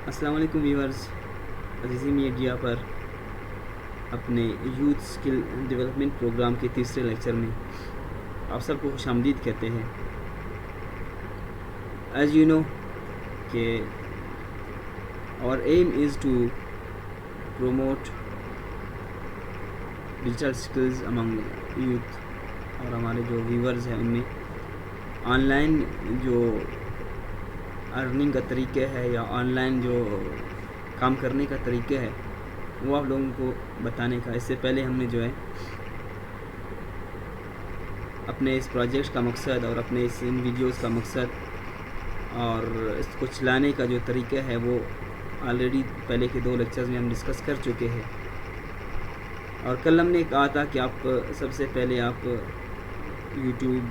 अस्सलाम वालेकुम viewers, अजीज़ी media पर अपने यूथ स्किल डेवलपमेंट प्रोग्राम के तीसरे लेक्चर में आप सबको खुशामदीद कहते हैं। एज यू नो कि और aim is to promote digital skills among youth, और हमारे जो व्यूअर्स हैं उनमें ऑनलाइन जो अर्निंग का तरीके है या ऑनलाइन जो काम करने का तरीके है वो आप लोगों को बताने का। इससे पहले हमने जो है अपने इस प्रोजेक्ट का मकसद और अपने इस इन वीडियोस का मकसद और इसको चलाने का जो तरीका है वो ऑलरेडी पहले के 2 लेक्चर्स में हम डिस्कस कर चुके हैं। और कल हमने कहा था कि आप सबसे पहले आप यूट्यूब,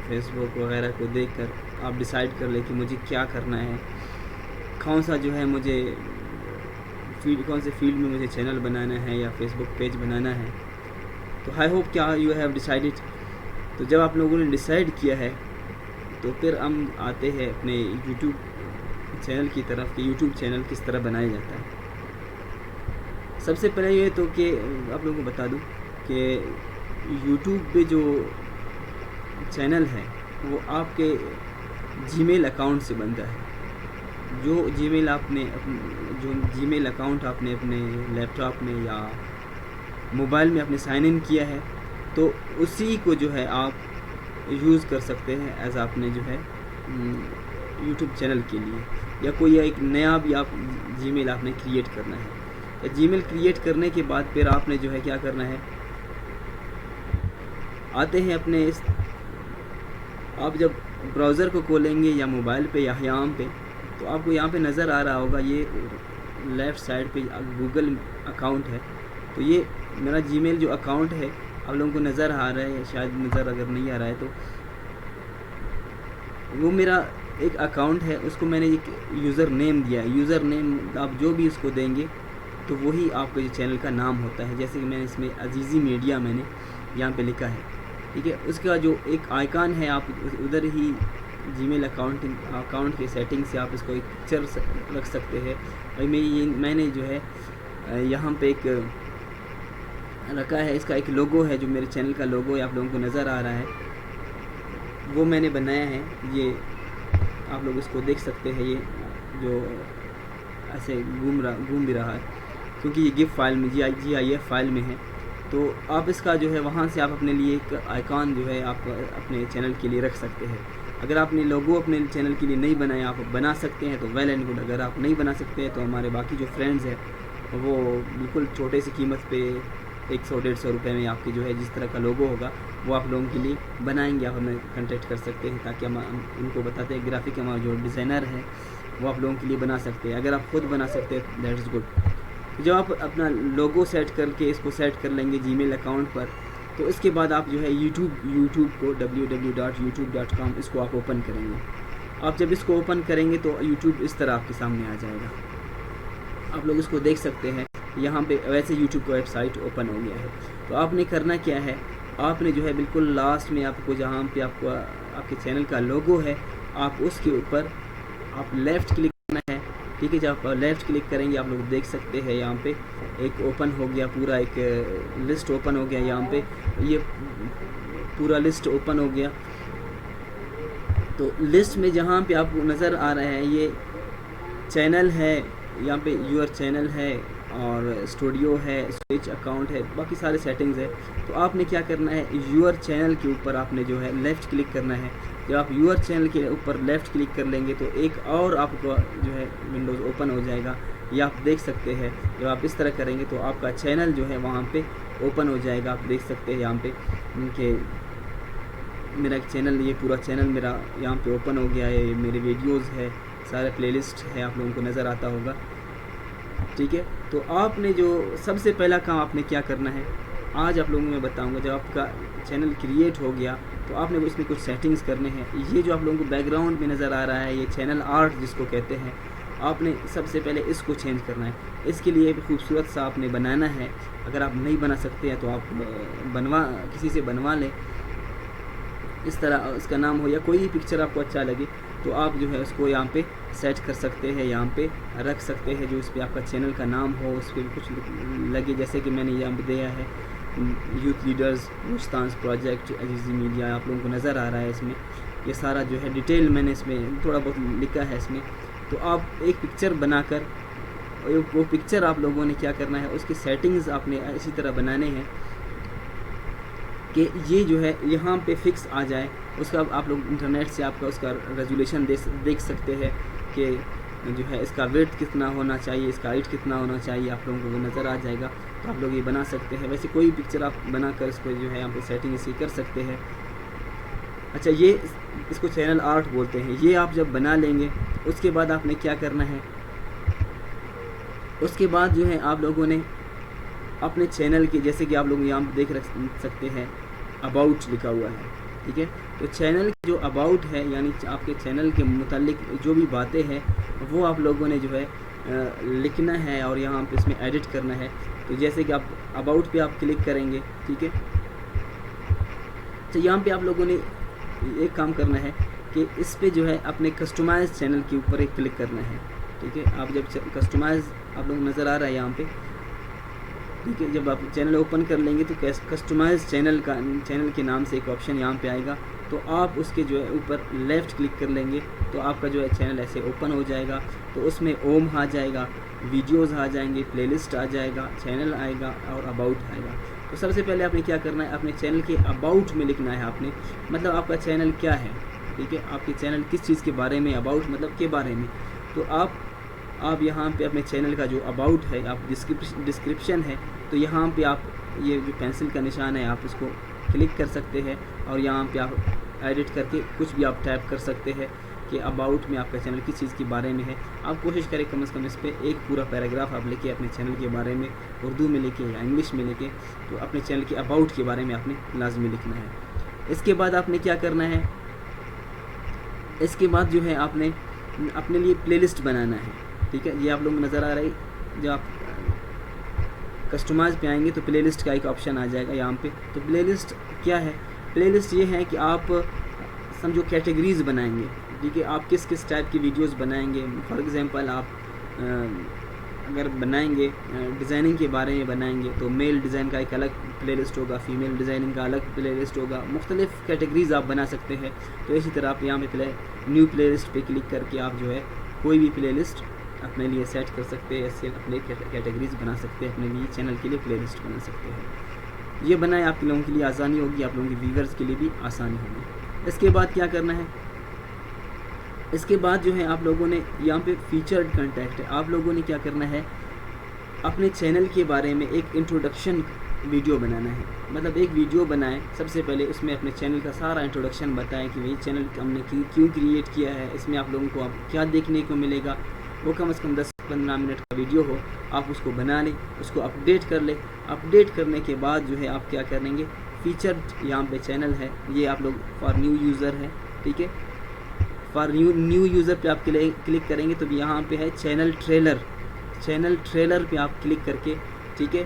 फेसबुक वगैरह को देखकर आप डिसाइड कर ले कि मुझे क्या करना है, कौन सा जो है मुझे कौन से फील्ड में मुझे चैनल बनाना है या फेसबुक पेज बनाना है। तो आई होप क्या यू हैव डिसाइडेड। तो जब आप लोगों ने डिसाइड किया है तो फिर हम आते हैं अपने यूट्यूब चैनल की तरफ कि यूट्यूब चैनल किस तरह बनाया जाता है। सबसे पहले ये तो कि आप लोगों को बता दूं कि यूट्यूब पे जो चैनल है वो आपके जीमेल अकाउंट से बनता है। जो जीमेल अकाउंट आपने अपने लैपटॉप में या मोबाइल में अपने साइन इन किया है तो उसी को जो है आप यूज़ कर सकते हैं एज आपने जो है यूट्यूब चैनल के लिए, या कोई एक नया भी आप जीमेल आपने क्रिएट करना है। या जीमेल क्रिएट करने के बाद फिर आपने जो है क्या करना है, आते हैं अपने इस, आप जब ब्राउज़र को खोलेंगे या मोबाइल पे या यहाँ पे, तो आपको यहाँ पे नज़र आ रहा होगा ये लेफ़्ट साइड पे गूगल अकाउंट है। तो ये मेरा जीमेल जो अकाउंट है आप लोगों को नज़र आ रहा है, शायद नज़र अगर नहीं आ रहा है तो वो मेरा एक अकाउंट है, उसको मैंने एक यूज़र नेम दिया है। यूज़र नेम आप जो भी उसको देंगे तो वही आपके चैनल का नाम होता है। जैसे कि मैंने इसमें अजीज़ी मीडिया मैंने यहाँ पे लिखा है, ठीक है। उसका जो एक आइकन है आप उधर ही जीमेल अकाउंट के सेटिंग से आप इसको एक पिक्चर रख सकते हैं। और मैंने जो है यहाँ पे एक रखा है, इसका एक लोगो है जो मेरे चैनल का लोगो है, आप लोगों को नज़र आ रहा है, वो मैंने बनाया है। ये आप लोग इसको देख सकते हैं, ये जो ऐसे घूम भी रहा है क्योंकि ये गिफ फाइल में GIF फाइल में है। तो आप इसका जो है वहाँ से आप अपने लिए एक आइकॉन जो है आप अपने चैनल के लिए रख सकते हैं। अगर आपने लोगो अपने चैनल के लिए नहीं बनाया, आप बना सकते हैं तो वेल एंड गुड। अगर आप नहीं बना सकते हैं तो हमारे बाकी जो फ्रेंड्स हैं वो बिल्कुल छोटे सी कीमत पे 100-150 रुपये में आपकी जो है जिस तरह का लोगो होगा वो आप लोगों के लिए बनाएंगे। आप हमें कांटेक्ट कर सकते हैं ताकि हम उनको बताते हैं, ग्राफिक हमारा जो डिज़ाइनर है वो आप लोगों के लिए बना सकते हैं। अगर आप खुद बना सकते हैं तो दैट इज़ गुड। जब आप अपना लोगो सेट करके इसको सेट कर लेंगे जीमेल अकाउंट पर, तो इसके बाद आप जो है यूट्यूब को www.youtube.com इसको आप ओपन करेंगे। आप जब इसको ओपन करेंगे तो यूट्यूब इस तरह आपके सामने आ जाएगा, आप लोग इसको देख सकते हैं। यहाँ पे वैसे यूट्यूब का वेबसाइट ओपन हो गया है। तो आपने करना क्या है, आपने जो है बिल्कुल लास्ट में आपको जहाँ पे आपको आपके चैनल का लोगो है आप उसके ऊपर आप लेफ़्ट क्लिक करना है, ठीक है। जब आप लेफ़्ट क्लिक करेंगे आप लोग देख सकते हैं यहाँ पे एक ओपन हो गया, पूरा एक लिस्ट ओपन हो गया। यहाँ पे ये पूरा लिस्ट ओपन हो गया। तो लिस्ट में जहाँ पे आपको नज़र आ रहा है ये चैनल है, यहाँ पे यूर चैनल है और स्टूडियो है, स्विच अकाउंट है, बाकी सारे सेटिंग्स है। तो आपने क्या करना है, यूर चैनल के ऊपर आपने जो है लेफ़्ट क्लिक करना है। जब आप यूर चैनल के ऊपर लेफ़्ट क्लिक कर लेंगे तो एक और आपको जो है विंडोज़ ओपन हो जाएगा, ये आप देख सकते हैं। जब आप इस तरह करेंगे तो आपका चैनल जो है वहाँ पे ओपन हो जाएगा। आप देख सकते हैं यहाँ पे कि मेरा एक चैनल, ये पूरा चैनल मेरा यहाँ पे ओपन हो गया है। मेरे वीडियोज़ है, सारा प्लेलिस्ट है, आप लोगों को नज़र आता होगा, ठीक है। तो आपने जो सबसे पहला काम आपने क्या करना है आज आप लोगों को मैं बताऊंगा। जब आपका चैनल क्रिएट हो गया तो आपने इसमें कुछ सेटिंग्स करने हैं। ये जो आप लोगों को बैकग्राउंड में नज़र आ रहा है ये चैनल आर्ट जिसको कहते हैं, आपने सबसे पहले इसको चेंज करना है। इसके लिए खूबसूरत सा आपने बनाना है। अगर आप नहीं बना सकते हैं तो आप किसी से बनवा लें। इस तरह इसका नाम हो या कोई भी पिक्चर आपको अच्छा लगे तो आप जो है उसको यहाँ पे सेट कर सकते हैं, यहाँ पे रख सकते हैं जो इस पर आपका चैनल का नाम हो, उस पर कुछ लगे। जैसे कि मैंने यहाँ पे दिया है यूथ लीडर्स मुश्तांस प्रोजेक्ट अजीज़ी मीडिया, आप लोगों को नज़र आ रहा है इसमें, ये सारा जो है डिटेल मैंने इसमें थोड़ा बहुत लिखा है इसमें। तो आप एक पिक्चर बनाकर, वो पिक्चर आप लोगों ने क्या करना है, उसकी सेटिंग्स आपने इसी तरह बनाने हैं कि ये जो है यहाँ पे फिक्स आ जाए। उसका आप लोग इंटरनेट से आपका उसका रेजोल्यूशन देख सकते हैं कि जो है इसका वेट कितना होना चाहिए, इसका हाइट कितना होना चाहिए, आप लोगों को वो नज़र आ जाएगा। तो आप लोग ये बना सकते हैं। वैसे कोई पिक्चर आप बनाकर इसको जो है यहाँ पे सेटिंग इसी कर सकते हैं। अच्छा, ये इसको चैनल आर्ट बोलते हैं। ये आप जब बना लेंगे उसके बाद आपने क्या करना है, उसके बाद जो है आप लोगों ने अपने चैनल के, जैसे कि आप लोग यहाँ देख सकते हैं अबाउट लिखा हुआ है, ठीक है। तो चैनल की जो अबाउट है, यानी आपके चैनल के मुतालिक जो भी बातें हैं वो आप लोगों ने जो है लिखना है और यहाँ पे इसमें एडिट करना है। तो जैसे कि आप अबाउट पे आप क्लिक करेंगे, ठीक है। तो यहाँ पे आप लोगों ने एक काम करना है कि इस पे जो है अपने कस्टमाइज चैनल के ऊपर एक क्लिक करना है, ठीक है। आप जब कस्टमाइज आप लोग नज़र आ रहा है यहाँ पे, ठीक है। जब आप चैनल ओपन कर लेंगे तो कस्टमाइज चैनल के नाम से एक ऑप्शन यहाँ पे आएगा। तो आप उसके जो है ऊपर लेफ़्ट क्लिक कर लेंगे तो आपका जो है चैनल ऐसे ओपन हो जाएगा। तो उसमें ओम आ जाएगा, वीडियोज़ आ जाएंगे, प्लेलिस्ट आ जाएगा, चैनल आएगा और अबाउट आएगा। तो सबसे पहले आपने क्या करना है, अपने चैनल के अबाउट में लिखना है आपने, मतलब आपका चैनल क्या है, ठीक है। आपके चैनल किस चीज़ के बारे में, अबाउट मतलब के बारे में। तो आप यहाँ पे अपने चैनल का जो अबाउट है, आप डिस्क्रिप्शन है, तो यहाँ पे आप ये जो पेंसिल का निशान है आप इसको क्लिक कर सकते हैं और यहाँ पे आप एडिट करके कुछ भी आप टाइप कर सकते हैं कि अबाउट में आपका चैनल किस चीज़ के बारे में है। आप कोशिश करें कम से कम इस पर एक पूरा पैराग्राफ आप लेके अपने चैनल के बारे में उर्दू में लिखे या इंग्लिश में लिखे, तो अपने चैनल के अबाउट के बारे में आपने लाजमी लिखना है। इसके बाद आपने क्या करना है, इसके बाद जो है आपने अपने लिए प्लेलिस्ट बनाना है, ठीक है। ये आप लोग नज़र आ रहा है, जब आप कस्टमाइज पे आएंगे तो प्लेलिस्ट का एक ऑप्शन आ जाएगा यहाँ पे। तो प्लेलिस्ट क्या है, प्लेलिस्ट ये है कि आप समझो कैटेगरीज़ बनाएंगे, ठीक है। आप किस किस टाइप की वीडियोस बनाएंगे। फॉर एग्जांपल आप अगर बनाएंगे डिज़ाइनिंग के बारे में बनाएंगे तो मेल डिज़ाइन का एक अलग प्लेलिस्ट होगा, फीमेल डिज़ाइनिंग का अलग प्लेलिस्ट होगा, मुख्तलिफ़ कैटेगरीज़ आप बना सकते हैं। तो इसी तरह आप यहाँ पे न्यू प्लेलिस्ट पे क्लिक करके आप जो है कोई भी प्लेलिस्ट अपने लिए सेट कर सकते हैं, ऐसे अपने कैटेगरीज बना सकते हैं, अपने लिए चैनल के लिए प्लेलिस्ट बना सकते हैं। ये बनाए आप लोगों के लिए आसानी होगी, आप लोगों के व्यूअर्स के लिए भी आसानी होगी। इसके बाद क्या करना है, इसके बाद जो है आप लोगों ने यहाँ पे फीचर्ड कंटेंट है, आप लोगों ने क्या करना है, अपने चैनल के बारे में एक इंट्रोडक्शन वीडियो बनाना है। मतलब एक वीडियो बनाएं, सबसे पहले उसमें अपने चैनल का सारा इंट्रोडक्शन बताएं कि भाई चैनल हमने क्यों क्रिएट किया है, इसमें आप लोगों को क्या देखने को मिलेगा। वो कम से कम 10-15 मिनट का वीडियो हो, आप उसको बना लें, उसको अपडेट कर लें। अपडेट करने के बाद जो है आप क्या करेंगे, फीचर्ड यहाँ पे चैनल है, ये आप लोग फॉर न्यू यूज़र है, ठीक है। फॉर न्यू यूज़र पे आप क्लिक करेंगे तो यहाँ पे है चैनल ट्रेलर पे आप क्लिक करके, ठीक है,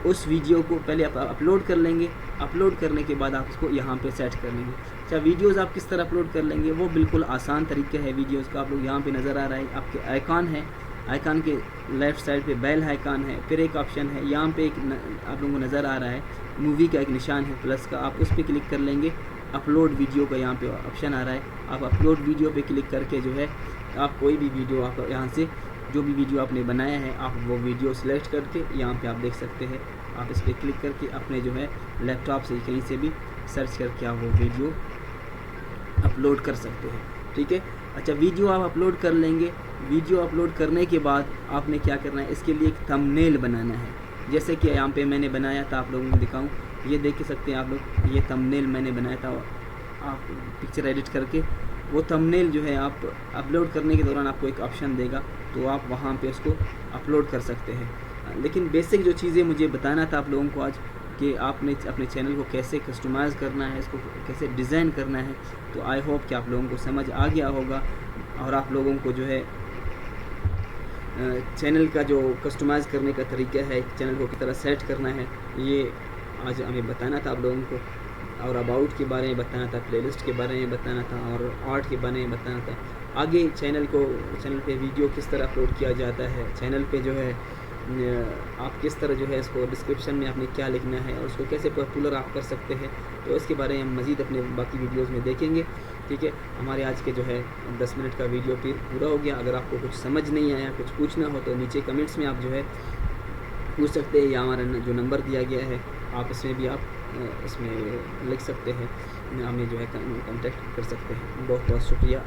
उस वीडियो को पहले आप अपलोड कर लेंगे। अपलोड करने के बाद आप उसको यहाँ पे सेट कर लेंगे। अच्छा, वीडियोस आप किस तरह अपलोड कर लेंगे, वो बिल्कुल आसान तरीका है वीडियोस का। आप लोग यहाँ पे नज़र आ रहा है आपके आइकॉन है, आइकॉन के लेफ़्ट साइड पे बेल आइकॉन है, फिर एक ऑप्शन है यहाँ पे एक आप लोगों को नज़र आ रहा है मूवी का एक निशान है प्लस का, आप उस पर क्लिक कर लेंगे। अपलोड वीडियो का यहाँ पे ऑप्शन आ रहा है, आप अपलोड वीडियो पे क्लिक करके जो है आप कोई भी वीडियो आप यहाँ से जो भी वीडियो आपने बनाया है आप वो वीडियो सेलेक्ट करके यहाँ पे आप देख सकते हैं। आप इस पर क्लिक करके अपने जो है लैपटॉप से कहीं से भी सर्च करके आप वो वीडियो अपलोड कर सकते हैं, ठीक है। अच्छा, वीडियो आप अपलोड कर लेंगे। वीडियो अपलोड करने के बाद आपने क्या करना है, इसके लिए एक थंबनेल बनाना है। जैसे कि यहाँ पे मैंने बनाया था, आप लोगों को दिखाऊं, ये देख सकते हैं आप लोग, ये थंबनेल मैंने बनाया था। आप पिक्चर एडिट करके वो थंबनेल जो है आप अपलोड करने के दौरान आपको एक ऑप्शन देगा, तो आप वहाँ पे उसको अपलोड कर सकते हैं। लेकिन बेसिक जो चीज़ें मुझे बताना था आप लोगों को आज, कि आपने अपने चैनल को कैसे कस्टमाइज़ करना है, इसको कैसे डिज़ाइन करना है, तो आई होप कि आप लोगों को समझ आ गया होगा और आप लोगों को जो है चैनल का जो कस्टमाइज़ करने का तरीका है, चैनल को किस तरह सेट करना है, ये आज हमें बताना था आप लोगों को। और अबाउट के बारे में बताना था, प्लेलिस्ट के बारे में बताना था और आर्ट के बारे में बताना था। आगे चैनल पे वीडियो किस तरह अपलोड किया जाता है, चैनल पे जो है आप किस तरह जो है इसको डिस्क्रिप्शन में आपने क्या लिखना है और उसको कैसे पॉपुलर आप कर सकते हैं, तो इसके बारे में हम मज़ीद अपने बाकी वीडियोस में देखेंगे। ठीक है, हमारे आज के जो है 10 मिनट का वीडियो फिर पूरा हो गया। अगर आपको कुछ समझ नहीं आया, कुछ पूछना हो तो नीचे कमेंट्स में आप जो है पूछ सकते हैं, या हमारा जो नंबर दिया गया है आप इसमें भी आप इसमें लिख सकते हैं, हमें जो है कॉन्टेक्ट कर सकते हैं। बहुत बहुत शुक्रिया।